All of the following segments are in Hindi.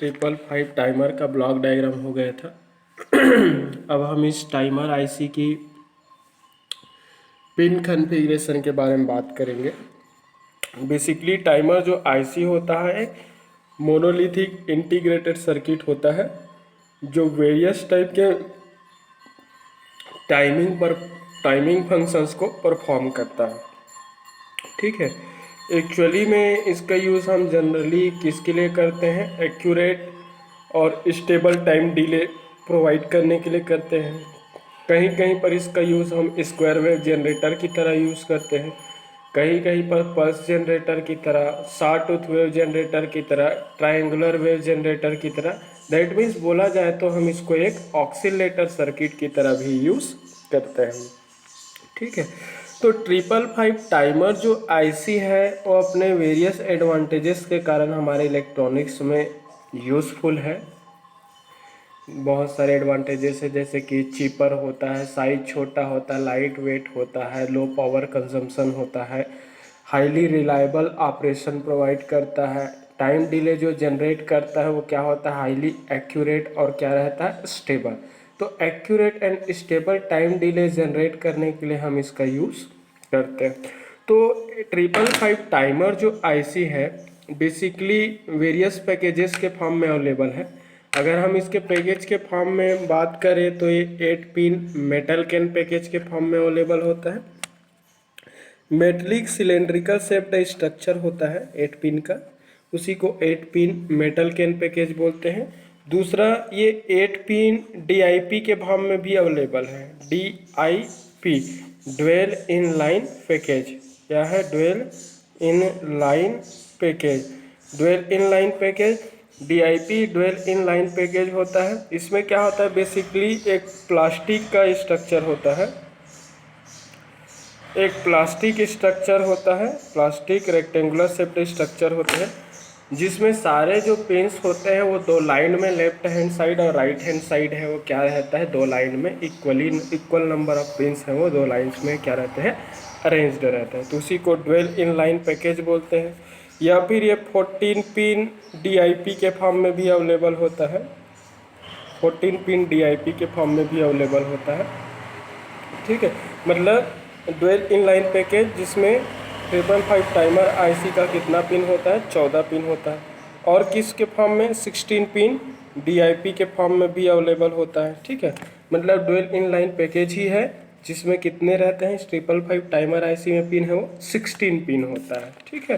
555 टाइमर का ब्लॉक डायग्राम हो गया था। अब हम इस टाइमर आईसी की पिन कॉन्फ़िगरेशन के बारे में बात करेंगे। बेसिकली टाइमर जो आईसी होता है एक मोनोलिथिक इंटीग्रेटेड सर्किट होता है जो वेरियस टाइप के टाइमिंग फंक्शंस को परफॉर्म करता है। ठीक है, एक्चुअली में इसका यूज़ हम जनरली किसके लिए करते हैं? एक्यूरेट और स्टेबल टाइम डिले प्रोवाइड करने के लिए करते हैं। कहीं कहीं पर इसका यूज़ हम स्क्वायर वेव जनरेटर की तरह यूज़ करते हैं, कहीं कहीं पर पल्स जनरेटर की तरह, सॉटूथ वेव जनरेटर की तरह, ट्रायंगुलर वेव जनरेटर की तरह। दैट मीन्स बोला जाए तो हम इसको एक ऑक्सीलेटर सर्किट की तरह भी यूज़ करते हैं। ठीक है, तो 555 टाइमर जो आईसी है वो अपने वेरियस एडवांटेजेस के कारण हमारे इलेक्ट्रॉनिक्स में यूज़फुल है। बहुत सारे एडवांटेजेस है, जैसे कि चीपर होता है, साइज छोटा होता है, लाइट वेट होता है, लो पावर कंजम्पशन होता है, हाईली रिलायबल ऑपरेशन प्रोवाइड करता है, टाइम डिले जो जनरेट करता है वो क्या होता है? हाईली एक्यूरेट और क्या रहता है? स्टेबल। तो accurate and stable time delay generate करने के लिए हम इसका यूज़ करते हैं। तो 555 टाइमर जो आईसी है बेसिकली वेरियस पैकेजेस के फॉर्म में अवेलेबल है। अगर हम इसके पैकेज के फॉर्म में बात करें तो ये 8 पिन मेटल कैन पैकेज के फॉर्म में अवेलेबल होता है। मेटलिक सिलेंड्रिकल शेप्ड स्ट्रक्चर होता है 8 पिन का, उसी को 8 पिन मेटल कैन पैकेज बोलते हैं। दूसरा, ये 8 पिन डीआईपी के फॉर्म में भी अवेलेबल है। DIP dual in line package क्या है? Dual in line package. Dual in line package DIP dual in line package होता है। इसमें क्या होता है? बेसिकली एक प्लास्टिक का स्ट्रक्चर होता है, एक प्लास्टिक स्ट्रक्चर होता है, प्लास्टिक रेक्टेंगुलर शेप्ड स्ट्रक्चर होते हैं, जिसमें सारे जो पिन्स होते हैं वो दो लाइन में, लेफ्ट हैंड साइड और राइट हैंड साइड है वो क्या रहता है? दो लाइन में इक्वल नंबर ऑफ पिन्स हैं वो दो लाइन्स में क्या रहते हैं? अरेंज्ड रहते हैं। तो उसी को ड्वेल इन लाइन पैकेज बोलते हैं। या फिर ये 14 पिन डीआईपी के फॉर्म में भी अवेलेबल होता है, 14 पिन डीआईपी के फॉर्म में भी अवेलेबल होता है। ठीक है, मतलब ड्वेल इन लाइन पैकेज जिसमें 555 टाइमर आईसी का कितना पिन होता है? 14 पिन होता है। और किसके फॉर्म में? 16 पिन डीआईपी के फॉर्म में भी अवेलेबल होता है। ठीक है, मतलब ड्वेल इन लाइन पैकेज ही है जिसमें कितने रहते हैं? 555 टाइमर आईसी में पिन है वो 16 पिन होता है। ठीक है,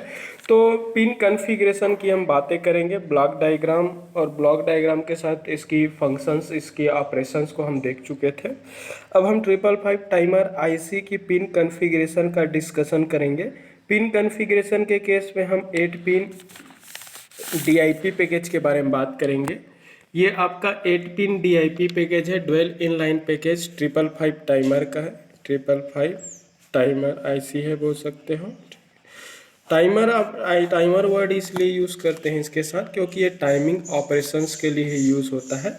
तो पिन कॉन्फ़िगरेशन की हम बातें करेंगे। ब्लॉक डायग्राम और ब्लॉक डायग्राम के साथ इसकी फंक्शंस, इसके ऑपरेशंस को हम देख चुके थे। अब हम 555 टाइमर आईसी की पिन कॉन्फ़िगरेशन का डिस्कशन करेंगे। पिन कॉन्फ़िगरेशन के केस में हम 8 पिन डीआईपी पैकेज के बारे में बात करेंगे। ये आपका 8 पिन डीआईपी पैकेज है, dual in line package 555 timer का है। 555 टाइमर आईसी है बोल सकते हो। टाइमर, आप टाइमर वर्ड इसलिए यूज़ करते हैं इसके साथ क्योंकि ये टाइमिंग ऑपरेशंस के लिए यूज़ होता है,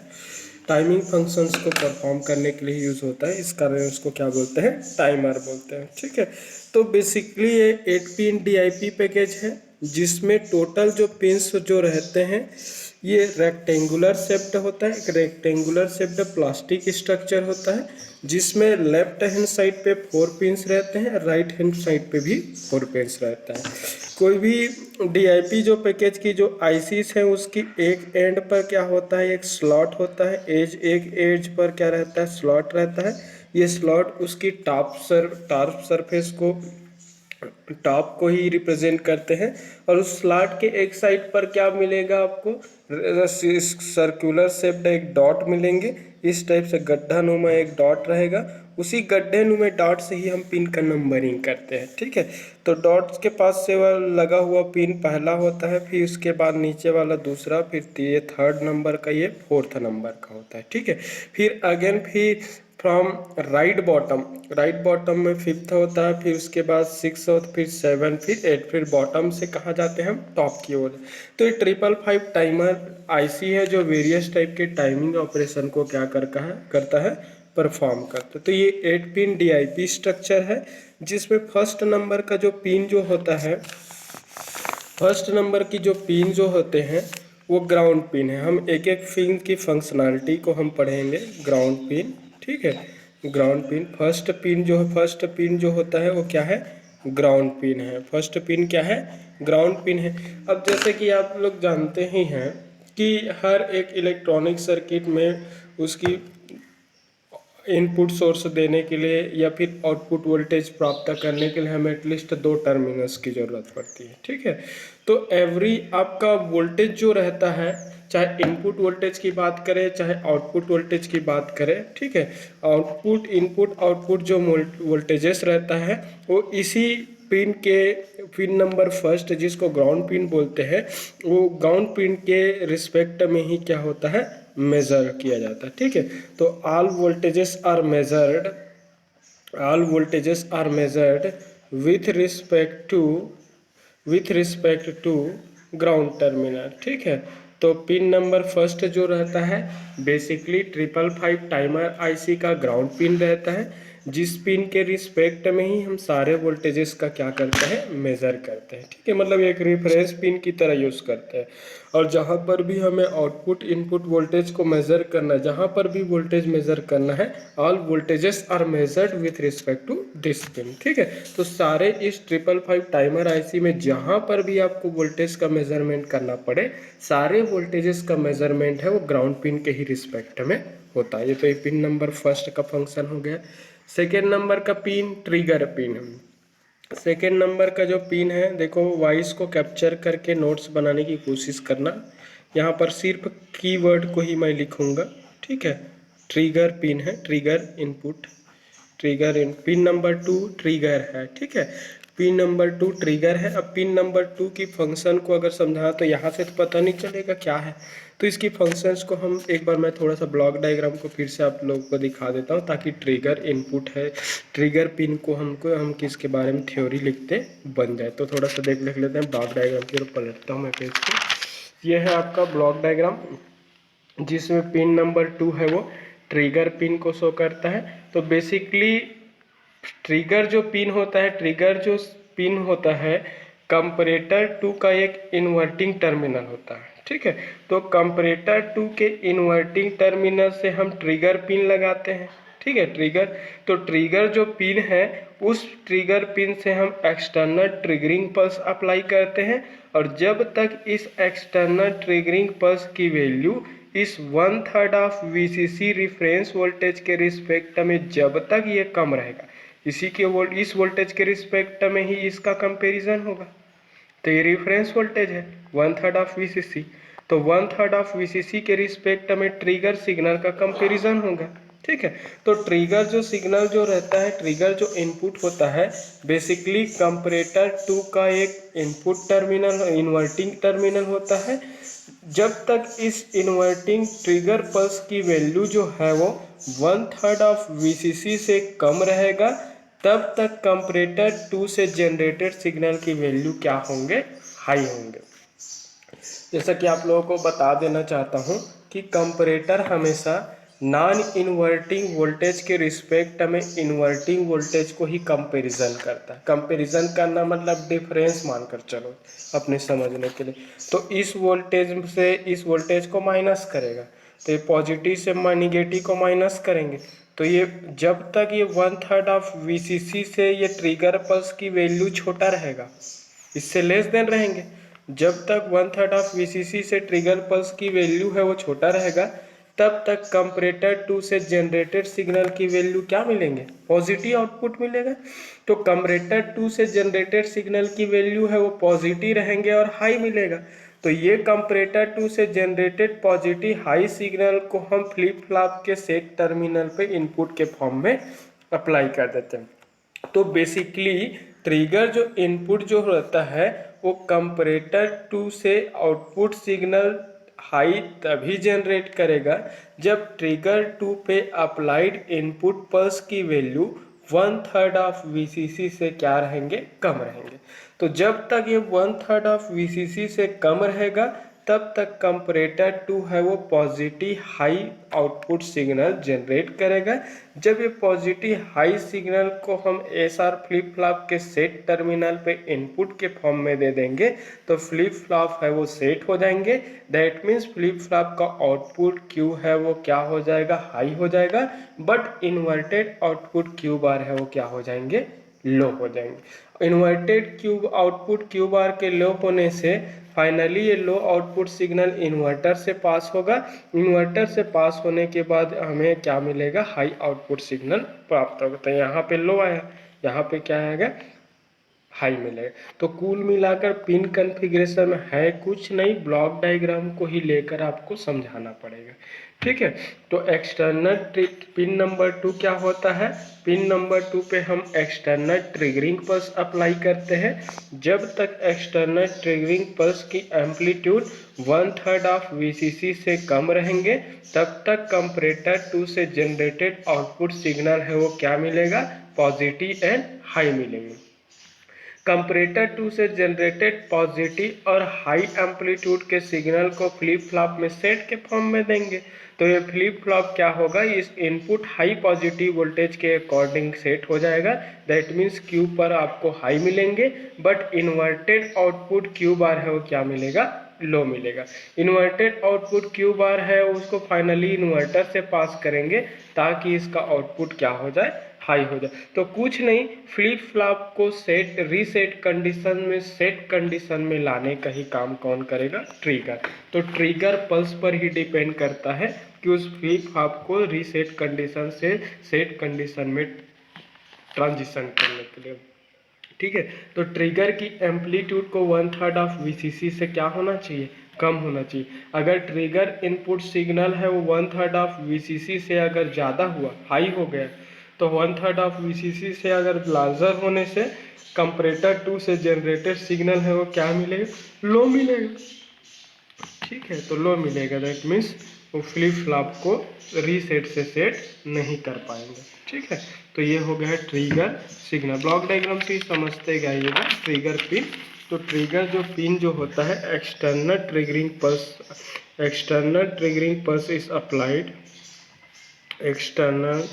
टाइमिंग फंक्शंस को परफॉर्म करने के लिए यूज़ होता है, इस कारण उसको क्या बोलते हैं? टाइमर बोलते हैं। ठीक है, तो बेसिकली ये 8 पिन डीआईपी पैकेज है जिसमें टोटल जो पिन्स जो रहते हैं ये रेक्टेंगुलर शेप्ड होता है। एक रेक्टेंगुलर शेप्ड प्लास्टिक स्ट्रक्चर होता है जिसमें लेफ्ट हैंड साइड पे 4 पिन्स रहते हैं, राइट हैंड साइड पे भी 4 पिन्स रहता है। कोई भी डीआईपी जो पैकेज की जो आईसीस है उसकी एक एंड पर क्या होता है? एक स्लॉट होता है, एक एज पर क्या रहता है? स्लॉट रहता है। ये स्लॉट उसकी टॉप सरफेस को, टॉप को ही रिप्रेजेंट करते हैं। और उस स्लॉट के एक साइड पर क्या मिलेगा आपको? सर्कुलर शेप्ड एक डॉट मिलेंगे, इस टाइप से गड्ढा नुमा एक डॉट रहेगा। उसी गड्ढे नुमा डॉट से ही हम पिन का नंबरिंग करते हैं। ठीक है, तो डॉट्स के पास से वह लगा हुआ पिन पहला होता है, फिर उसके बाद नीचे वाला दूसरा, फिर ये 3rd नंबर का, ये 4th नंबर का होता है। ठीक है, फिर अगेन फिर फ्रॉम राइट बॉटम में 5th होता है, फिर उसके बाद 6th होता है, फिर 7, फिर 8, फिर बॉटम से कहाँ जाते हैं हम? टॉप की ओर। तो ये 555 टाइमर आईसी है जो वेरियस टाइप के टाइमिंग ऑपरेशन को क्या करता है? परफॉर्म करता है। तो ये 8 पिन डीआईपी स्ट्रक्चर है जिसमें फर्स्ट नंबर का जो पिन जो होता है, फर्स्ट नंबर की जो पिन जो होते हैं वो ग्राउंड पिन है। हम एक एक पिन की फंक्शनैलिटी को हम पढ़ेंगे। ग्राउंड पिन, ठीक है, ग्राउंड पिन। फर्स्ट पिन जो होता है वो क्या है, ग्राउंड पिन है। फर्स्ट पिन क्या है, ग्राउंड पिन है। अब जैसे कि आप लोग जानते ही हैं कि हर एक इलेक्ट्रॉनिक सर्किट में उसकी इनपुट सोर्स देने के लिए या फिर आउटपुट वोल्टेज प्राप्त करने के लिए हमें एटलीस्ट 2 टर्मिनल्स की ज़रूरत पड़ती है, ठीक है। तो एवरी आपका वोल्टेज जो रहता है, चाहे इनपुट वोल्टेज की बात करें चाहे आउटपुट वोल्टेज की बात करें, ठीक है, आउटपुट इनपुट आउटपुट जो वोल्टेजेस रहता है वो इसी पिन नंबर फर्स्ट जिसको ग्राउंड पिन बोलते हैं, वो ग्राउंड पिन के रिस्पेक्ट में ही क्या होता है, मेजर किया जाता है, ठीक है। तो all voltages are measured with respect to ground terminal, ठीक है। तो पिन नंबर फर्स्ट जो रहता है बेसिकली 555 टाइमर आईसी का ग्राउंड पिन रहता है, जिस पिन के रिस्पेक्ट में ही हम सारे वोल्टेजेस का क्या करते हैं, मेज़र करते हैं, ठीक है। मतलब एक रेफरेंस पिन की तरह यूज़ करते हैं। और जहाँ पर भी हमें आउटपुट इनपुट वोल्टेज को मेज़र करना है, जहाँ पर भी वोल्टेज मेज़र करना है, all voltages are measured with respect to this pin, ठीक है। तो सारे इस 555 टाइमर आईसी में जहाँ पर भी आपको वोल्टेज का मेजरमेंट करना पड़े, सारे वोल्टेजेस का मेजरमेंट है वो ग्राउंड पिन के ही रिस्पेक्ट में होता है। ये तो ये पिन नंबर फर्स्ट का फंक्शन हो गया। सेकेंड नंबर का pin trigger pin. Second number का जो पिन है, देखो वॉइस को कैप्चर करके नोट्स बनाने की कोशिश करना। यहाँ पर सिर्फ कीवर्ड को ही मैं लिखूँगा, ठीक है। ट्रिगर पिन है, ट्रिगर इनपुट, ट्रिगर इन पिन नंबर 2 ट्रिगर है, ठीक है। पिन नंबर 2 ट्रिगर है। अब पिन नंबर 2 की फंक्शन को अगर समझा तो यहाँ से तो पता नहीं चलेगा क्या है, तो इसकी फंक्शंस को हम एक बार मैं थोड़ा सा ब्लॉक डायग्राम को फिर से आप लोगों को दिखा देता हूँ, ताकि ट्रिगर इनपुट है, ट्रिगर पिन को हम किसके बारे में थ्योरी लिखते बन जाए। तो थोड़ा सा देख लेते हैं ब्लॉक डायग्राम की ओर पलटता हूँ मैं पेज को। ये है आपका ब्लॉक डायग्राम जिसमें पिन नंबर 2 है वो ट्रिगर पिन को शो करता है। तो बेसिकली ट्रिगर जो पिन होता है कंपैरेटर 2 का एक इन्वर्टिंग टर्मिनल होता है, ठीक है। तो कंपैरेटर 2 के इन्वर्टिंग टर्मिनल से हम ट्रिगर पिन लगाते हैं, ठीक है। ट्रिगर जो पिन है उस ट्रिगर पिन से हम एक्सटर्नल ट्रिगरिंग पल्स अप्लाई करते हैं, और जब तक इस एक्सटर्नल ट्रिगरिंग पल्स की वैल्यू इस 1/3 ऑफ VCC रिफरेंस वोल्टेज के रिस्पेक्ट में जब तक ये कम रहेगा, इस वोल्टेज के रिस्पेक्ट में ही इसका कंपैरिजन होगा। तो ये रिफरेंस वोल्टेज है 1/3 ऑफ VCC, तो 1/3 ऑफ VCC के रिस्पेक्ट में ट्रिगर सिग्नल का कंपैरिजन होगा, ठीक है। तो ट्रिगर जो सिग्नल जो रहता है, ट्रिगर जो इनपुट होता है बेसिकली कंपैरेटर 2 का एक इनपुट टर्मिनल इन्वर्टिंग टर्मिनल होता है। जब तक इस इन्वर्टिंग ट्रिगर पल्स की वैल्यू जो है वो 1/3 ऑफ VCC से कम रहेगा, तब तक कंपैरेटर 2 से जनरेटेड सिग्नल की वैल्यू क्या होंगे, हाई होंगे। जैसा कि आप लोगों को बता देना चाहता हूँ कि कंपैरेटर हमेशा नॉन इन्वर्टिंग वोल्टेज के रिस्पेक्ट में इन्वर्टिंग वोल्टेज को ही कंपैरिजन करता है। कंपैरिजन करना मतलब डिफरेंस मानकर चलो अपने समझने के लिए। तो इस वोल्टेज से इस वोल्टेज को माइनस करेगा, तो ये पॉजिटिव से निगेटिव को माइनस करेंगे। तो ये जब तक ये 1/3 ऑफ VCC से ये ट्रिगर पल्स की वैल्यू छोटा रहेगा, इससे लेस देन रहेंगे। जब तक 1/3 ऑफ VCC से ट्रिगर पल्स की वैल्यू है वो छोटा रहेगा, तब तक कंपैरेटर 2 से जनरेटेड सिग्नल की वैल्यू क्या मिलेंगे, पॉजिटिव आउटपुट मिलेगा। तो कंपैरेटर 2 से जनरेटेड सिग्नल की वैल्यू है वो पॉजिटिव रहेंगे और हाई मिलेगा। तो ये कंपैरेटर 2 से जनरेटेड पॉजिटिव हाई सिग्नल को हम फ्लिप फ्लॉप के सेट टर्मिनल पे इनपुट के फॉर्म में अप्लाई कर देते हैं। तो बेसिकली ट्रिगर जो इनपुट जो रहता है वो कंपैरेटर 2 से आउटपुट सिग्नल हाई तभी जनरेट करेगा जब ट्रिगर 2 पे अप्लाइड इनपुट पल्स की वैल्यू 1/3 ऑफ VCC से क्या रहेंगे, कम रहेंगे। तो जब तक ये 1/3 ऑफ VCC से कम रहेगा तब तक कंपैरेटर 2 है वो positive high output signal generate करेगा। जब ये पॉजिटिव हाई सिग्नल को हम एसआर फ्लिप फ्लॉप के सेट टर्मिनल पे इनपुट के फॉर्म में दे देंगे तो फ्लिप फ्लॉप है वो सेट हो जाएंगे। दैट मीन्स फ्लिप फ्लॉप का आउटपुट क्यू है वो क्या हो जाएगा, हाई हो जाएगा, but inverted output Q bar है वो क्या हो जाएंगे, लो हो जाएंगे। Inverted cube output Q bar के लो होने से फाइनली ये लो आउटपुट सिग्नल इन्वर्टर से पास होगा। इन्वर्टर से पास होने के बाद हमें क्या मिलेगा, हाई आउटपुट सिग्नल प्राप्त होगा। तो यहाँ पे लो आया, यहाँ पे क्या आएगा, हाई मिलेगा। तो कुल मिलाकर पिन कॉन्फ़िगरेशन में है कुछ नहीं, ब्लॉक डायग्राम को ही लेकर आपको समझाना पड़ेगा। ठीक है, तो एक्सटर्नल पिन नंबर 2 क्या होता है, पिन नंबर 2 पे हम एक्सटर्नल ट्रिगरिंग पल्स अप्लाई करते हैं। जब तक एक्सटर्नल ट्रिगरिंग पल्स की एम्पलीट्यूड 1/3 ऑफ VCC से कम रहेंगे तब तक कंपैरेटर 2 से जनरेटेड आउटपुट सिग्नल है वो क्या मिलेगा, पॉजिटिव एंड हाई मिलेंगे। कंपैरेटर 2 से जनरेटेड पॉजिटिव और हाई एम्पलीट्यूड के सिग्नल को फ्लिप फ्लॉप में सेट के फॉर्म में देंगे। तो ये फ्लिप फ्लॉप क्या होगा, इस इनपुट हाई पॉजिटिव वोल्टेज के अकॉर्डिंग सेट हो जाएगा। दैट मीन्स क्यू पर आपको हाई मिलेंगे, but inverted output Q bar है वो क्या मिलेगा, लो मिलेगा। इन्वर्टेड आउटपुट क्यू बार है उसको फाइनली इन्वर्टर से पास करेंगे ताकि इसका आउटपुट क्या हो जाए, हाई हो जाए। तो कुछ नहीं, फ्लिप फ्लॉप को सेट रीसेट कंडीशन में, सेट कंडीशन में लाने का ही काम कौन करेगा, ट्रिगर। तो ट्रिगर पल्स पर ही डिपेंड करता है कि उस फ्लिप फ्लॉप को रीसेट कंडीशन से सेट कंडीशन में ट्रांजिशन करने के लिए। ठीक है, तो ट्रिगर की एम्पलीट्यूड को 1/3 ऑफ VCC से क्या होना चाहिए, कम होना चाहिए। अगर ट्रिगर इनपुट सिग्नल है वो 1/3 ऑफ VCC से अगर ज़्यादा हुआ, हाई हो गया, तो 1/3 ऑफ VCC से अगर लार्जर होने से कंपैरेटर 2 से जनरेटेड सिग्नल है वो क्या मिलेगा, लो मिलेगा। ठीक है, तो लो मिलेगा, दैट मीन्स वो फ्लिप फ्लॉप को रीसेट से सेट नहीं कर पाएंगे। ठीक है, तो ये हो गया ट्रिगर सिग्नल। ब्लॉक डायग्राम से ही समझते जाइएगा ट्रिगर पिन। तो ट्रिगर जो पिन जो होता है, external triggering pulse, external triggering pulse is applied, external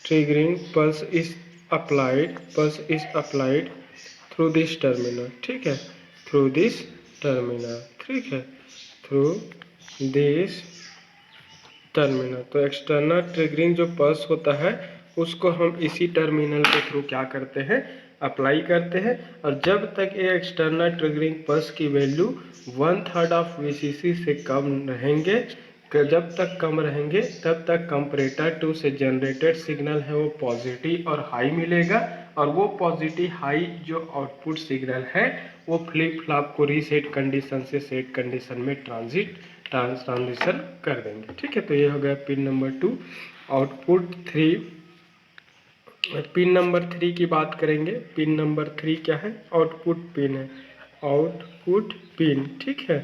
triggering pulse is applied through this terminal। ठीक है, through this terminal, ठीक है, through this terminal। तो एक्सटर्नल ट्रिगरिंग जो पल्स होता है उसको हम इसी टर्मिनल के थ्रू क्या करते हैं, अप्लाई करते हैं। और जब तक ये एक्सटर्नल ट्रिगरिंग पल्स की वैल्यू 1/3 ऑफ VCC से कम रहेंगे, जब तक कम रहेंगे तब तक कंपैरेटर 2 से जनरेटेड सिग्नल है वो पॉजिटिव और हाई मिलेगा। और वो पॉजिटिव हाई जो आउटपुट सिग्नल है वो फ्लिप फ्लॉप को रीसेट कंडीशन से सेट कंडीशन में ट्रांजिशन कर देंगे। ठीक है, तो ये हो गया pin number 2। Output 3, pin number 3 की बात करेंगे। पिन नंबर 3 क्या है, आउटपुट पिन है, आउटपुट पिन। ठीक है,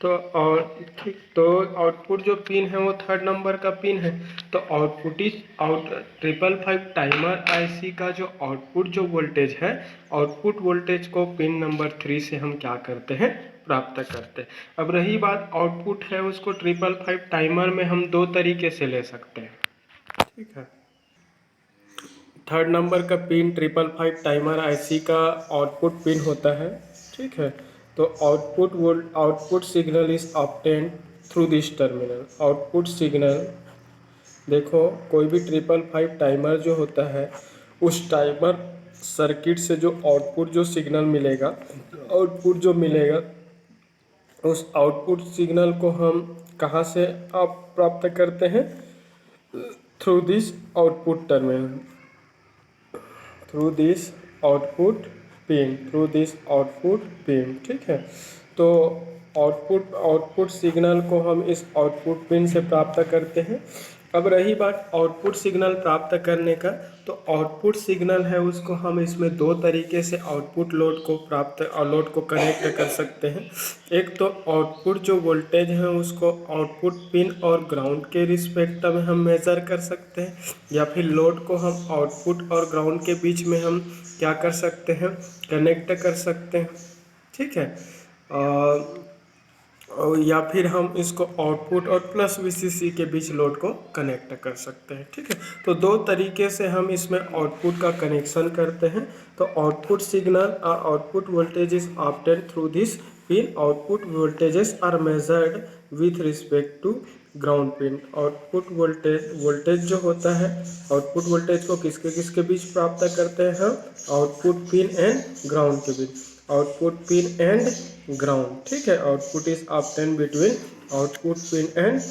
तो और ठीक, तो आउटपुट जो पिन है वो 3rd नंबर का पिन है। तो आउटपुट इज 555 टाइमर IC का जो आउटपुट जो वोल्टेज है, आउटपुट वोल्टेज को पिन नंबर 3 से हम क्या करते हैं, प्राप्त करते हैं। अब रही बात आउटपुट है उसको 555 टाइमर में हम 2 तरीके से ले सकते हैं। ठीक है, 3rd नंबर का पिन 555 टाइमर IC का आउटपुट पिन होता है। ठीक है, तो output signal is obtained through this terminal. Output signal देखो, कोई भी 555 टाइमर जो होता है उस टाइमर सर्किट से जो आउटपुट जो सिग्नल मिलेगा, आउटपुट जो मिलेगा उस आउटपुट सिग्नल को हम कहाँ से आप प्राप्त करते हैं, through this output terminal, through this output pin. ठीक है, तो आउटपुट सिग्नल को हम इस आउटपुट पिन से प्राप्त करते हैं। अब रही बात आउटपुट सिग्नल प्राप्त करने का, तो आउटपुट सिग्नल है उसको हम इसमें 2 तरीके से आउटपुट लोड को कनेक्ट कर सकते हैं। एक तो आउटपुट जो वोल्टेज है उसको आउटपुट पिन और ग्राउंड के रिस्पेक्ट में हम मेज़र कर सकते हैं, या फिर लोड को हम आउटपुट और ग्राउंड के बीच में हम क्या कर सकते हैं, कनेक्ट कर सकते हैं। ठीक है। और या फिर हम इसको आउटपुट और प्लस वीसीसी के बीच लोड को कनेक्ट कर सकते हैं। ठीक है, तो दो तरीके से हम इसमें आउटपुट का कनेक्शन करते हैं। तो आउटपुट सिग्नल और output voltage is obtain through this pin. Output voltages are measured with respect to ground pin. Output voltage जो होता है, आउटपुट वोल्टेज को किसके किसके बीच प्राप्त करते हैं हम? आउटपुट पिन एंड ग्राउंड के बीच। Output pin and ground. ठीक है, output is obtain between output pin and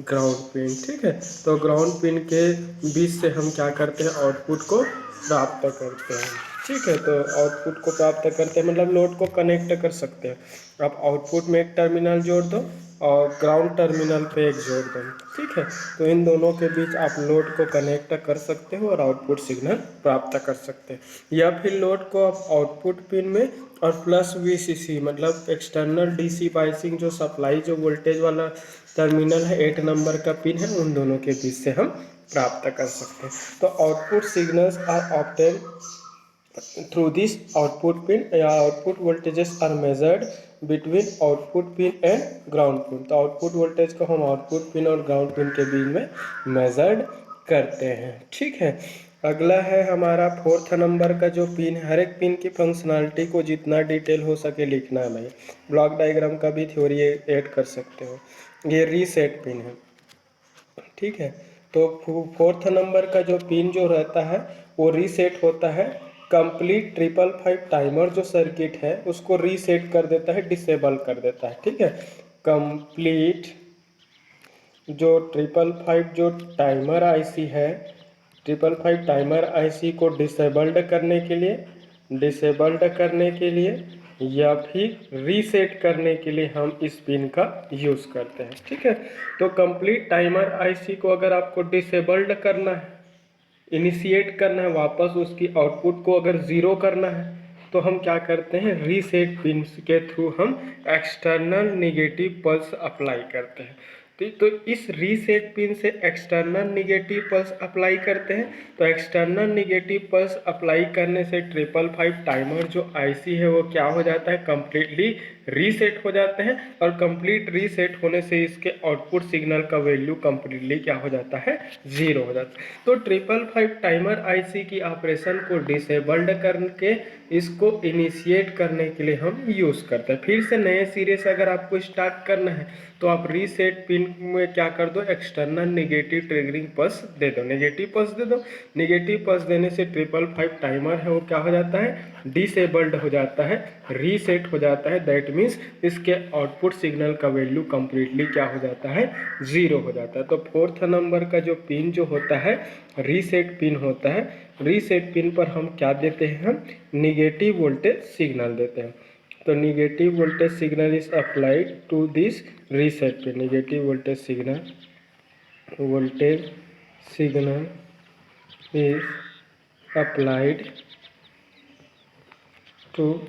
ground pin. ठीक है, तो ग्राउंड पिन के बीच से हम क्या करते हैं? आउटपुट को प्राप्त करते हैं। ठीक है, तो आउटपुट को प्राप्त करते हैं मतलब लोड को कनेक्ट कर सकते हैं। आप आउटपुट में एक टर्मिनल जोड़ दो और ग्राउंड टर्मिनल पे एक जोड़ दो। ठीक है, तो इन दोनों के बीच आप लोड को कनेक्ट कर सकते हो और आउटपुट सिग्नल प्राप्त कर सकते हैं। या फिर लोड को आप आउटपुट पिन में और प्लस वीसीसी मतलब एक्सटर्नल डीसी बायसिंग जो सप्लाई जो वोल्टेज वाला टर्मिनल है 8 नंबर का पिन है, उन दोनों के बीच से हम प्राप्त कर सकते हैं। तो output signals are obtain through this output pin या output voltages are measured between output pin and ground pin. तो आउटपुट वोल्टेज को हम आउटपुट पिन और ग्राउंड पिन के बीच में मेजर्ड करते हैं। ठीक है, अगला है हमारा 4th नंबर का जो पिन है। हर एक पिन की फंक्शनैलिटी को जितना डिटेल हो सके लिखना है भाई। ब्लॉक डायग्राम का भी थ्योरी ऐड कर सकते हो। ये रीसेट पिन है। ठीक है, तो 4th नंबर का जो पिन जो रहता है वो रीसेट होता है। कंप्लीट 555 टाइमर जो सर्किट है उसको रीसेट कर देता है, डिसेबल कर देता है। ठीक है, कंप्लीट जो 555 जो टाइमर आईसी है, 555 टाइमर आईसी को डिसेबल्ड करने के लिए या फिर रीसेट करने के लिए हम इस पिन का यूज़ करते हैं। ठीक है, तो कंप्लीट टाइमर आईसी को अगर आपको डिसेबल्ड करना है, इनिशिएट करना है, वापस उसकी आउटपुट को अगर ज़ीरो करना है, तो हम क्या करते हैं? रीसेट पिन के थ्रू हम एक्सटर्नल निगेटिव पल्स अप्लाई करते हैं। तो इस रीसेट पिन से एक्सटर्नल निगेटिव पल्स अप्लाई करते हैं। तो एक्सटर्नल निगेटिव पल्स अप्लाई करने से 555 टाइमर जो आईसी है वो क्या हो जाता है? कंप्लीटली रीसेट हो जाते हैं और कंप्लीट रीसेट होने से इसके आउटपुट सिग्नल का वैल्यू कंप्लीटली क्या हो जाता है? ज़ीरो हो जाता है। तो 555 टाइमर आईसी की ऑपरेशन को डिसेबल्ड करके इसको इनिशिएट करने के लिए हम यूज़ करते हैं। फिर से नए सिरे से अगर आपको स्टार्ट करना है तो आप रीसेट पिन में क्या कर दो? एक्सटर्नल नेगेटिव ट्रिगरिंग पल्स दे दो, नेगेटिव पल्स दे दो। नेगेटिव पल्स देने से 555 टाइमर है वो क्या हो जाता है? डिसेबल्ड हो जाता है, रीसेट हो जाता है। दैट मीन्स इसके आउटपुट सिग्नल का वैल्यू कंप्लीटली क्या हो जाता है? ज़ीरो हो जाता है। तो 4th नंबर का जो पिन जो होता है रीसेट पिन होता है। रीसेट पिन पर हम क्या देते हैं? हम निगेटिव वोल्टेज सिग्नल देते हैं। तो negative voltage signal is applied to this reset pin. Negative voltage signal is applied to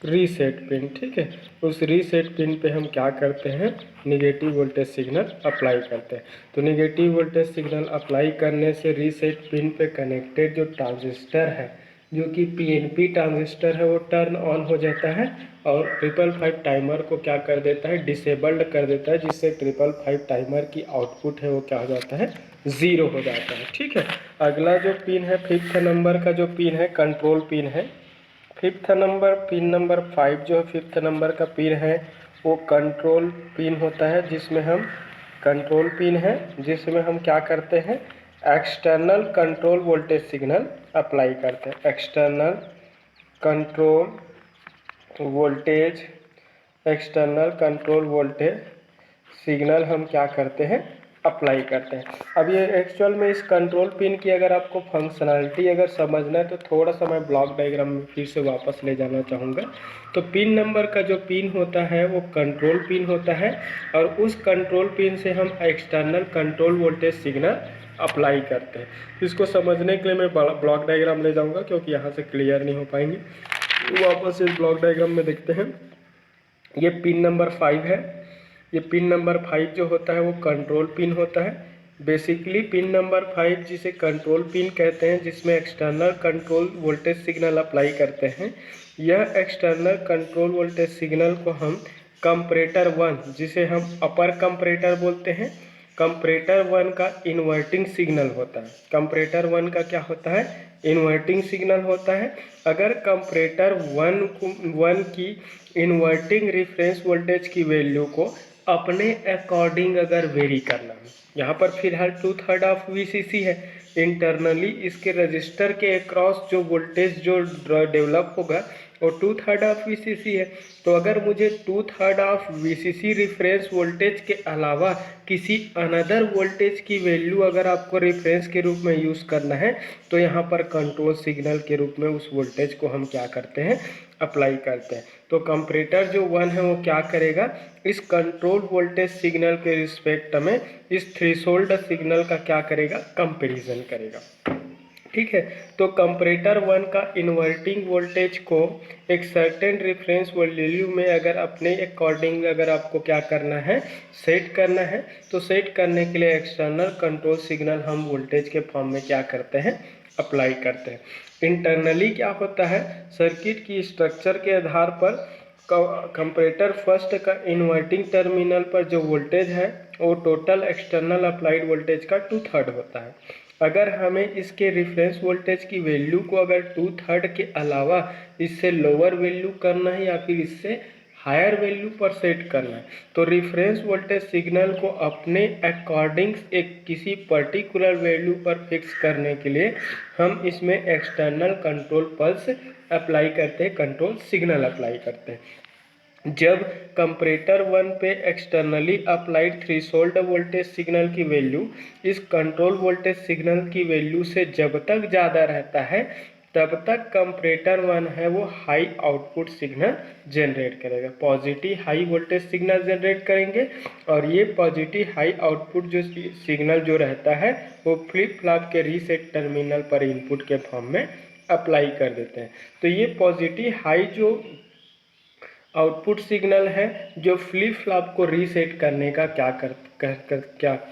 reset pin. ठीक है, उस रीसेट पिन पे हम क्या करते हैं? निगेटिव वोल्टेज सिग्नल अप्लाई करते हैं। तो निगेटिव वोल्टेज सिग्नल अप्लाई करने से रीसेट पिन पे कनेक्टेड जो ट्रांजिस्टर है, जो कि पीएनपी ट्रांजिस्टर है, वो टर्न ऑन हो जाता है और 555 टाइमर को क्या कर देता है? डिसेबल्ड कर देता है, जिससे 555 टाइमर की आउटपुट है वो क्या हो जाता है? ज़ीरो हो जाता है। ठीक है, अगला जो पिन है 5th नंबर का जो पिन है कंट्रोल पिन है। 5th नंबर पिन नंबर 5 जो 5th नंबर का पिन है वो कंट्रोल पिन होता है, जिसमें हम क्या करते हैं? External control voltage signal apply करते हैं। एक्सटर्नल कंट्रोल वोल्टेज सिग्नल हम क्या करते हैं? अप्लाई करते हैं। अब ये एक्चुअल में इस कंट्रोल पिन की अगर आपको फंक्शनैलिटी अगर समझना है तो थोड़ा सा मैं ब्लॉक डायग्राम में फिर से वापस ले जाना चाहूँगा। तो पिन नंबर का जो पिन होता है वो कंट्रोल पिन होता है और उस कंट्रोल पिन से हम external control voltage signal apply करते हैं। इसको समझने के लिए मैं ब्लॉक डायग्राम ले जाऊँगा क्योंकि यहाँ से क्लियर नहीं हो पाएंगे। वापस इस ब्लॉक डायग्राम में देखते हैं। ये पिन नंबर 5 है। ये पिन नंबर 5 जो होता है वो कंट्रोल पिन होता है। बेसिकली पिन नंबर 5 जिसे कंट्रोल पिन कहते हैं, जिसमें external control voltage signal apply करते हैं। यह एक्सटर्नल कंट्रोल वोल्टेज सिग्नल को हम कंपरेटर 1 जिसे हम अपर कंपरेटर बोलते हैं, कंपरेटर 1 का इन्वर्टिंग सिग्नल होता है। कंपरेटर 1 का क्या होता है? इन्वर्टिंग सिग्नल होता है। अगर कंपरेटर 1 की इन्वर्टिंग रेफरेंस वोल्टेज की वैल्यू को अपने अकॉर्डिंग अगर वेरी करना है, यहाँ पर फिलहाल 2/3 ऑफ VCC है, इंटरनली इसके रजिस्टर के अक्रॉस जो वोल्टेज जो डेवलप होगा वो 2/3 ऑफ VCC है। तो अगर मुझे 2/3 ऑफ VCC रेफरेंस वोल्टेज के अलावा किसी अनदर वोल्टेज की वैल्यू अगर आपको रेफरेंस के रूप में यूज़ करना है, तो यहाँ पर कंट्रोल सिग्नल के रूप में उस वोल्टेज को हम क्या करते हैं? अप्लाई करते हैं। तो कंपरेटर जो 1 है वो क्या करेगा? इस कंट्रोल वोल्टेज सिग्नल के रिस्पेक्ट में इस थ्रेशोल्ड सिग्नल का क्या करेगा? कंपैरिजन करेगा। ठीक है, तो कंपरेटर 1 का इन्वर्टिंग वोल्टेज को एक सर्टेन रेफरेंस वैल्यू में अगर अपने अकॉर्डिंग अगर आपको क्या करना है? सेट करना है, तो सेट करने के लिए एक्सटर्नल कंट्रोल सिग्नल हम वोल्टेज के फॉर्म में क्या करते हैं? अप्लाई करते हैं। इंटरनली क्या होता है? सर्किट की स्ट्रक्चर के आधार पर कंपरेटर फर्स्ट का इन्वर्टिंग टर्मिनल पर जो वोल्टेज है वो टोटल एक्सटर्नल अप्लाइड वोल्टेज का 2/3 होता है। अगर हमें इसके रेफरेंस वोल्टेज की वैल्यू को अगर 2/3 के अलावा इससे लोअर वैल्यू करना है या फिर इससे हायर वैल्यू पर सेट करना है, तो रेफरेंस वोल्टेज सिग्नल को अपने अकॉर्डिंग एक किसी पर्टिकुलर वैल्यू पर फिक्स करने के लिए हम इसमें एक्सटर्नल कंट्रोल पल्स अप्लाई करते हैं, कंट्रोल सिग्नल अप्लाई करते हैं। जब कंपरेटर 1 पे externally applied threshold voltage signal की वैल्यू इस कंट्रोल वोल्टेज सिग्नल की वैल्यू से जब तक ज़्यादा रहता है, तब तक कंपरेटर 1 है वो हाई आउटपुट सिग्नल जनरेट करेगा, positive high voltage signal generate करेंगे। और ये पॉजिटिव हाई आउटपुट जो सिग्नल जो रहता है वो फ्लिप फ्लॉप के रीसेट टर्मिनल पर इनपुट के फॉर्म में अप्लाई कर देते हैं। तो ये पॉजिटिव हाई जो आउटपुट सिग्नल है जो फ्लिप फ्लॉप को रीसेट करने का क्या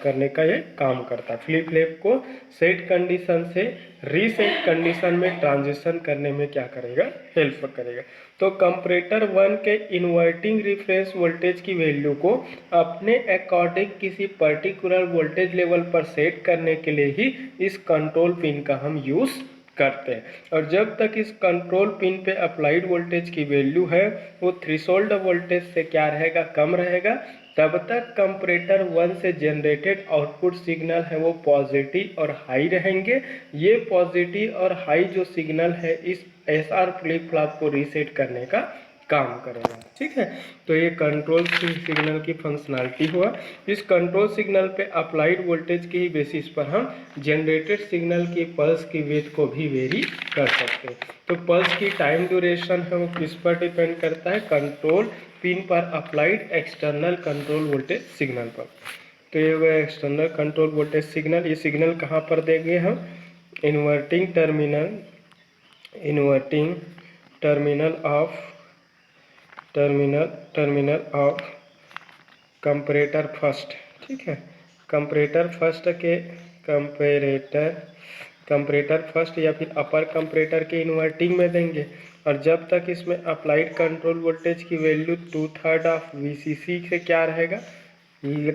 करने का ये काम करता है, फ्लिप फ्लॉप को सेट कंडीशन से रीसेट कंडीशन में ट्रांजिशन करने में क्या करेगा? हेल्प करेगा। तो कंपरेटर 1 के इन्वर्टिंग रेफरेंस वोल्टेज की वैल्यू को अपने अकॉर्डिंग किसी पर्टिकुलर वोल्टेज लेवल पर सेट करने के लिए ही इस कंट्रोल पिन का हम यूज़ करते हैं। और जब तक इस कंट्रोल पिन पे अप्लाइड वोल्टेज की वैल्यू है वो थ्रेशोल्ड वोल्टेज से क्या रहेगा? कम रहेगा, तब तक कंपरेटर 1 से जनरेटेड आउटपुट सिग्नल है वो पॉजिटिव और हाई रहेंगे। ये पॉजिटिव और हाई जो सिग्नल है इस SR फ्लिप फ्लॉप को रीसेट करने का काम करेगा। ठीक है, तो ये कंट्रोल सिग्नल की फंक्शनैलिटी हुआ। इस कंट्रोल सिग्नल पे अप्लाइड वोल्टेज के ही बेसिस पर हम जनरेटेड सिग्नल की पल्स की वेट को भी वेरी कर सकते हैं। तो पल्स की टाइम ड्यूरेशन है वो किस पर डिपेंड करता है? कंट्रोल पिन पर applied external control voltage signal पर। तो ये हुआ एक्सटर्नल कंट्रोल वोल्टेज सिग्नल। ये सिग्नल कहाँ पर देंगे हम? Inverting terminal of comparator first. ठीक है, कंपरेटर फर्स्ट के कंपरेटर फर्स्ट या फिर अपर कंपरेटर के इन्वर्टिंग में देंगे। और जब तक इसमें अप्लाइड कंट्रोल वोल्टेज की वैल्यू 2/3 ऑफ VCC से क्या रहेगा?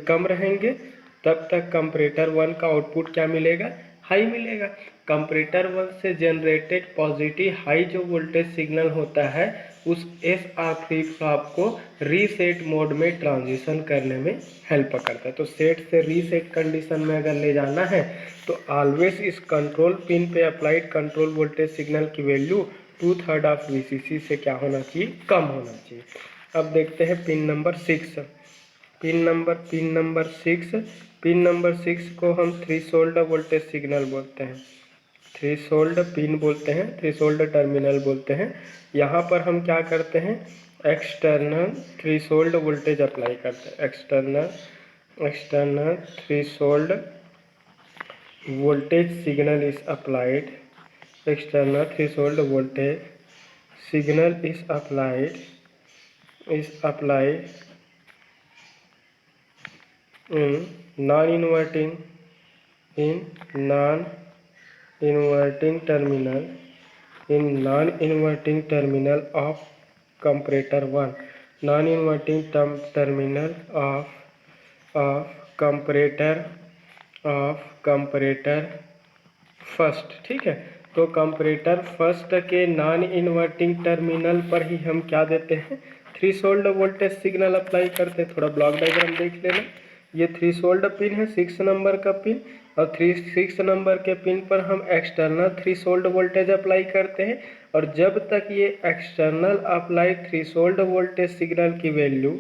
कम रहेंगे, तब तक कंपरेटर 1 का आउटपुट क्या मिलेगा? हाई मिलेगा। कंपरेटर 1 से जनरेटेड पॉजिटिव हाई जो वोल्टेज सिग्नल होता है उस SR फ्लिप फ्लॉप को रीसेट मोड में ट्रांजिशन करने में हेल्प करता है। तो सेट से रीसेट कंडीशन में अगर ले जाना है तो ऑलवेज इस कंट्रोल पिन पे अप्लाइड कंट्रोल वोल्टेज सिग्नल की वैल्यू 2/3 ऑफ VCC से क्या होना चाहिए? कम होना चाहिए। अब देखते हैं पिन नंबर 6। पिन नंबर 6 को हम थ्रेशोल्ड वोल्टेज सिग्नल बोलते हैं, थ्रेशोल्ड पिन बोलते हैं, थ्रेशोल्ड टर्मिनल बोलते हैं। यहाँ पर हम क्या करते हैं? एक्सटर्नल थ्रेशोल्ड वोल्टेज अप्लाई करते हैं। External threshold voltage signal is applied, external threshold voltage signal is applied in non-inverting in non inverting terminal of comparator 1, non inverting terminal of comparator first. ठीक है, तो कंपरेटर फर्स्ट के नॉन इन्वर्टिंग टर्मिनल पर ही हम क्या देते हैं, थ्रेशोल्ड वोल्टेज सिग्नल अप्लाई करते हैं। थोड़ा ब्लॉक डायग्राम देख लेना। ये थ्रेशोल्ड पिन है 6 नंबर का पिन, और 6 नंबर के पिन पर हम एक्सटर्नल थ्रेशोल्ड वोल्टेज अप्लाई करते हैं। और जब तक ये external apply threshold voltage signal की वैल्यू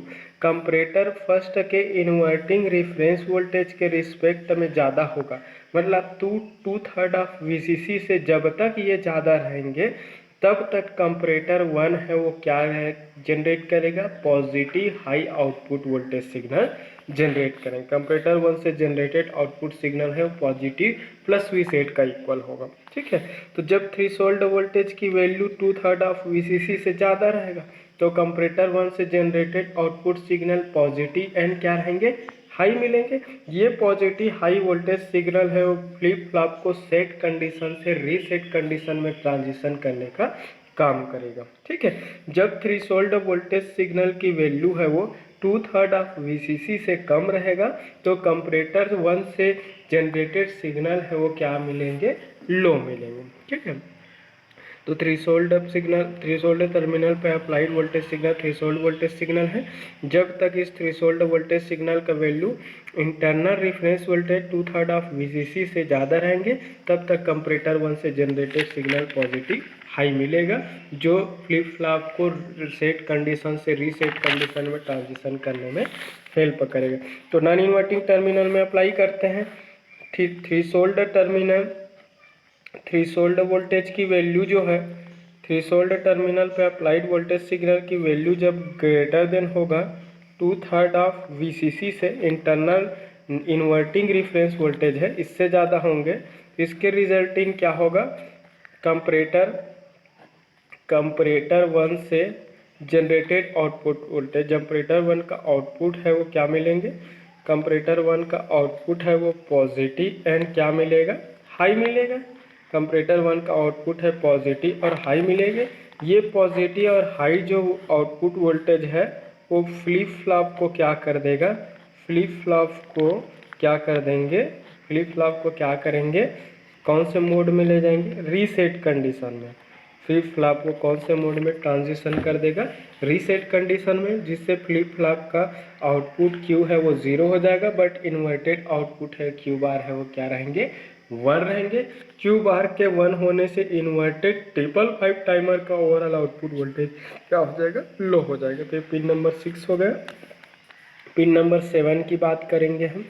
कंपरेटर फर्स्ट के इन्वर्टिंग रेफरेंस वोल्टेज के रिस्पेक्ट में ज़्यादा होगा, मतलब 2/3 ऑफ VCC से जब तक ये ज़्यादा रहेंगे तब तक कंपरेटर 1 है वो क्या है, जनरेट करेगा, positive high output voltage signal generate करेंगे। कंपरेटर 1 से जनरेटेड आउटपुट सिग्नल है वो पॉजिटिव प्लस Vset का इक्वल होगा। ठीक है, तो जब थ्रेशोल्ड वोल्टेज की वैल्यू 2/3 ऑफ VCC से ज़्यादा रहेगा तो कंपरेटर 1 से generated output signal positive and क्या रहेंगे, हाई मिलेंगे। ये पॉजिटिव हाई वोल्टेज सिग्नल है वो फ्लिप फ्लॉप को सेट कंडीशन से रीसेट कंडीशन में ट्रांजिशन करने का काम करेगा। ठीक है, जब थ्रेशोल्ड वोल्टेज सिग्नल की वैल्यू है वो 2/3 ऑफ VCC से कम रहेगा तो कंपरेटर 1 से जनरेटेड सिग्नल है वो क्या मिलेंगे, लो मिलेंगे। ठीक है, तो थ्रेशोल्ड टर्मिनल पे applied voltage signal threshold voltage signal है। जब तक इस थ्रेशोल्ड वोल्टेज सिग्नल का value internal reference voltage 2/3 of VCC से ज़्यादा रहेंगे तब तक कंपरेटर 1 से जनरेटेड सिग्नल पॉजिटिव हाई मिलेगा, जो फ्लिप फ्लॉप को सेट कंडीशन से रीसेट कंडीशन में ट्रांजिशन करने में हेल्प करेगा। तो नॉन इन्वर्टिंग टर्मिनल में अप्लाई करते हैं थ्रेशोल्ड वोल्टेज की वैल्यू जो है, थ्रेशोल्ड टर्मिनल पे अप्लाइड वोल्टेज सिग्नल की वैल्यू जब ग्रेटर देन होगा 2/3 ऑफ VCC से, इंटरनल इन्वर्टिंग रिफरेंस वोल्टेज है इससे ज़्यादा होंगे, इसके रिजल्टिंग क्या होगा, कंपरेटर 1 से जनरेटेड आउटपुट वोल्टेज, कंपरेटर 1 का आउटपुट है वो क्या मिलेंगे, कंपरेटर 1 का आउटपुट है वो पॉजिटिव एंड क्या मिलेगा, हाई मिलेगा। कंपरेटर 1 का आउटपुट है पॉजिटिव और हाई मिलेंगे। ये पॉजिटिव और हाई जो आउटपुट वोल्टेज है वो फ्लिप फ्लॉप को क्या कर देगा, फ्लिप फ्लॉप को क्या कर देंगे, फ्लिप फ्लॉप को क्या करेंगे, कौन से मोड में ले जाएंगे, रीसेट कंडीशन में। फ्लिप फ्लॉप को कौन से मोड में ट्रांजिशन कर देगा, रीसेट कंडीशन में, जिससे फ्लिप फ्लॉप का आउटपुट Q है वो 0 हो जाएगा, बट इन्वर्टेड आउटपुट है Q बार है वो क्या रहेंगे, 1 रहेंगे। Q बार के 1 होने से इन्वर्टेड 555 टाइमर का ओवरऑल आउटपुट वोल्टेज क्या हो जाएगा, लो हो जाएगा। तो पिन नंबर 6 हो गया। पिन नंबर 7 की बात करेंगे हम।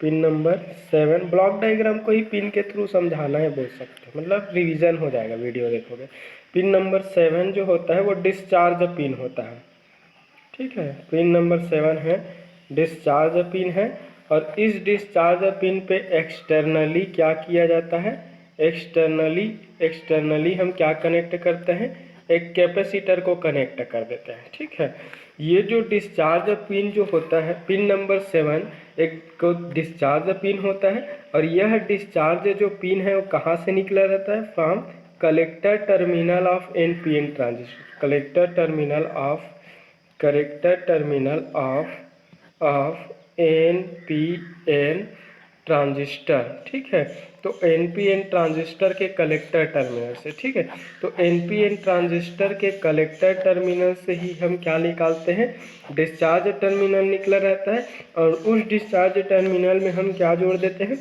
पिन नंबर 7 ब्लॉक डायग्राम को ही पिन के थ्रू समझाना है बोल सकते हैं, मतलब रिवीजन हो जाएगा वीडियो देखोगे। पिन नंबर 7 जो होता है वो डिस्चार्ज पिन होता है। ठीक है, पिन नंबर 7 है डिस्चार्ज पिन है, और इस डिस्चार्ज पिन पे एक्सटर्नली क्या किया जाता है, एक्सटर्नली हम क्या कनेक्ट करते हैं, एक कैपेसिटर को कनेक्ट कर देते हैं। ठीक है, ये जो डिस्चार्ज पिन जो होता है, पिन नंबर 7 एक को डिस्चार्ज पिन होता है, और यह डिस्चार्ज जो पिन है वो कहाँ से निकला रहता है, from collector terminal of NPN transistor, collector terminal of NPN transistor. ठीक है, तो NPN ट्रांजिस्टर के कलेक्टर टर्मिनल से। ठीक है, तो NPN ट्रांजिस्टर के कलेक्टर टर्मिनल से ही हम क्या निकालते हैं, डिस्चार्ज टर्मिनल निकला रहता है, और उस डिस्चार्ज टर्मिनल में हम क्या जोड़ देते हैं,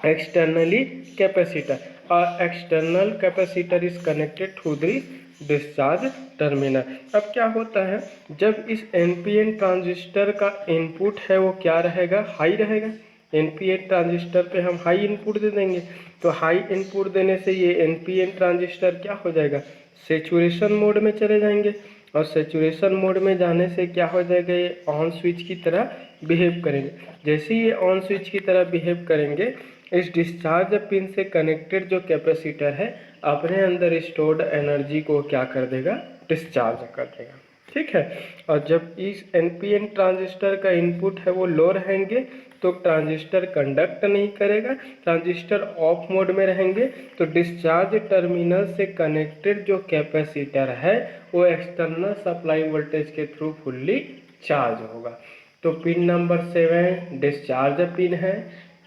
एक्सटर्नली कैपेसिटर, और external capacitor is connected through the discharge terminal. अब क्या होता है, जब इस NPN ट्रांजिस्टर का इनपुट है वो क्या रहेगा, हाई रहेगा। NPN ट्रांजिस्टर पे हम हाई इनपुट दे देंगे, तो हाई इनपुट देने से ये NPN ट्रांजिस्टर क्या हो जाएगा, सेचुरेशन मोड में चले जाएंगे, और सेचुरेशन मोड में जाने से क्या हो जाएगा, ये ऑन स्विच की तरह बिहेव करेंगे। जैसे ही ये ऑन स्विच की तरह बिहेव करेंगे, इस डिस्चार्ज पिन से कनेक्टेड जो कैपेसिटर है अपने अंदर स्टोर्ड एनर्जी को क्या कर देगा, डिस्चार्ज कर देगा। ठीक है, और जब इस NPN ट्रांजिस्टर का इनपुट है वो लो रहेंगे तो ट्रांजिस्टर कंडक्ट नहीं करेगा, ट्रांजिस्टर ऑफ मोड में रहेंगे तो डिस्चार्ज टर्मिनल से कनेक्टेड जो कैपेसिटर है वो एक्सटर्नल सप्लाई वोल्टेज के थ्रू फुल्ली चार्ज होगा। तो पिन नंबर 7 डिस्चार्ज पिन है।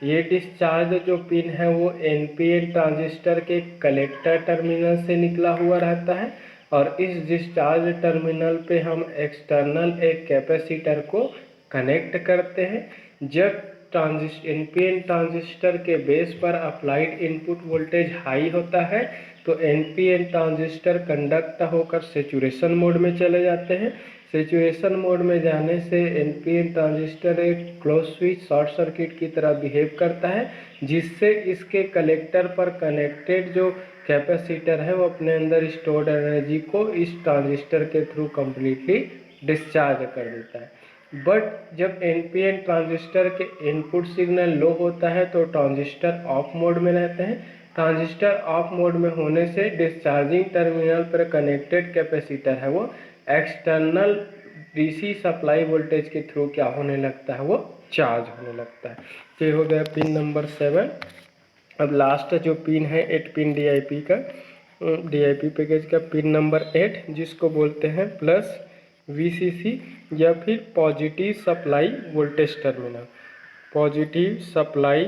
ये डिस्चार्ज जो पिन है वो एनपीएन ट्रांजिस्टर के कलेक्टर टर्मिनल से निकला हुआ रहता है और इस डिस्चार्ज टर्मिनल पे हम एक्सटर्नल एक कैपेसिटर को कनेक्ट करते हैं। जब एनपीएन ट्रांजिस्टर के बेस पर अप्लाइड इनपुट वोल्टेज हाई होता है तो एनपीएन ट्रांजिस्टर कंडक्ट होकर सेचुरेशन मोड में चले जाते हैं। सेचुरेशन मोड में जाने से एनपीएन ट्रांजिस्टर एक क्लोज स्विच शॉर्ट सर्किट की तरह बिहेव करता है, जिससे इसके कलेक्टर पर कनेक्टेड जो कैपेसिटर है वो अपने अंदर स्टोर्ड एनर्जी को इस ट्रांजिस्टर के थ्रू कम्प्लीटली डिस्चार्ज कर देता है। बट जब एनपीएन ट्रांजिस्टर के इनपुट सिग्नल लो होता है तो ट्रांजिस्टर ऑफ मोड में रहते हैं। ट्रांजिस्टर ऑफ मोड में होने से डिस्चार्जिंग टर्मिनल पर कनेक्टेड कैपेसिटर है वो एक्सटर्नल डीसी सप्लाई वोल्टेज के थ्रू क्या होने लगता है, वो चार्ज होने लगता है। तो ये हो गया पिन नंबर 7। अब लास्ट जो पिन है 8 पिन डीआईपी का, डीआईपी पैकेज का पिन नंबर 8, जिसको बोलते हैं प्लस वीसीसी या फिर positive supply voltage terminal. Positive supply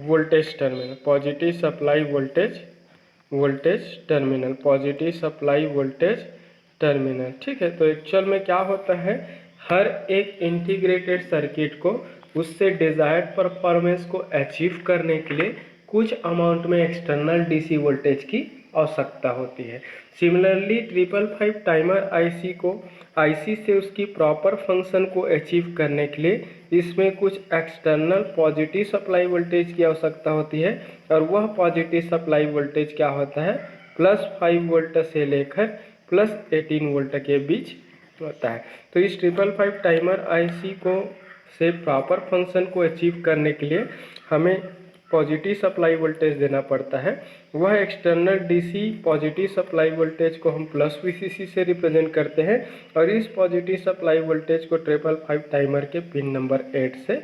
voltage terminal, positive supply voltage terminal, positive supply voltage terminal. ठीक है, तो एक्चुअल में क्या होता है, हर एक इंटीग्रेटेड सर्किट को उससे डिजायर्ड परफॉर्मेंस को अचीव करने के लिए कुछ अमाउंट में एक्सटर्नल डीसी वोल्टेज की आवश्यकता होती है। सिमिलरली 555 टाइमर आईसी से उसकी प्रॉपर फंक्शन को अचीव करने के लिए इसमें कुछ एक्सटर्नल पॉजिटिव सप्लाई वोल्टेज की आवश्यकता होती है और वह पॉजिटिव सप्लाई वोल्टेज क्या होता है, +5 वोल्ट से लेकर +18 वोल्ट के बीच होता है। तो इस 555 टाइमर आईसी को से प्रॉपर फंक्शन को अचीव करने के लिए हमें पॉजिटिव सप्लाई वोल्टेज देना पड़ता है। वह external DC positive supply voltage को हम प्लस वीसीसी से रिप्रेजेंट करते हैं और इस पॉजिटिव सप्लाई वोल्टेज को 555 टाइमर के पिन नंबर 8 से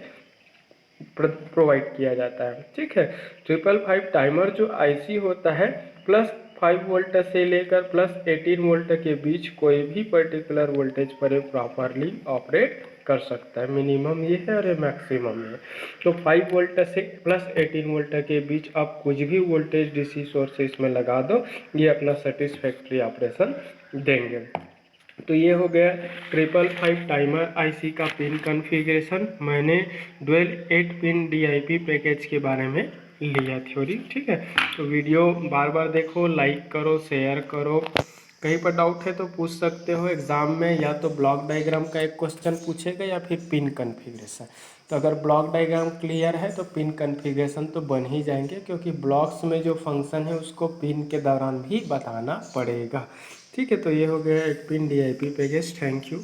प्रोवाइड किया जाता है। ठीक है, 555 टाइमर जो आईसी होता है +5 वोल्ट से लेकर +18 वोल्ट के बीच कोई भी पर्टिकुलर वोल्टेज पर प्रॉपरली ऑपरेट कर सकता है। मिनिमम ये है और ये मैक्सिमम है। तो 5 वोल्ट से +18 वोल्ट के बीच आप कुछ भी वोल्टेज डीसी सोर्स इसमें लगा दो, ये अपना सेटिस्फैक्ट्री ऑपरेशन देंगे। तो ये हो गया 555 टाइमर आईसी का पिन कॉन्फ़िगरेशन। मैंने डुअल 8 पिन डीआईपी पैकेज के बारे में लिया थ्योरी। ठीक है, तो वीडियो बार बार देखो, लाइक करो, शेयर करो। कहीं पर डाउट है तो पूछ सकते हो। एग्ज़ाम में या तो ब्लॉक डायग्राम का एक क्वेश्चन पूछेगा या फिर पिन कॉन्फ़िगरेशन। तो अगर ब्लॉक डायग्राम क्लियर है तो पिन कॉन्फ़िगरेशन तो बन ही जाएंगे, क्योंकि ब्लॉक्स में जो फंक्शन है उसको पिन के दौरान भी बताना पड़ेगा। ठीक है, तो ये हो गया एक pin DIP package. Thank you.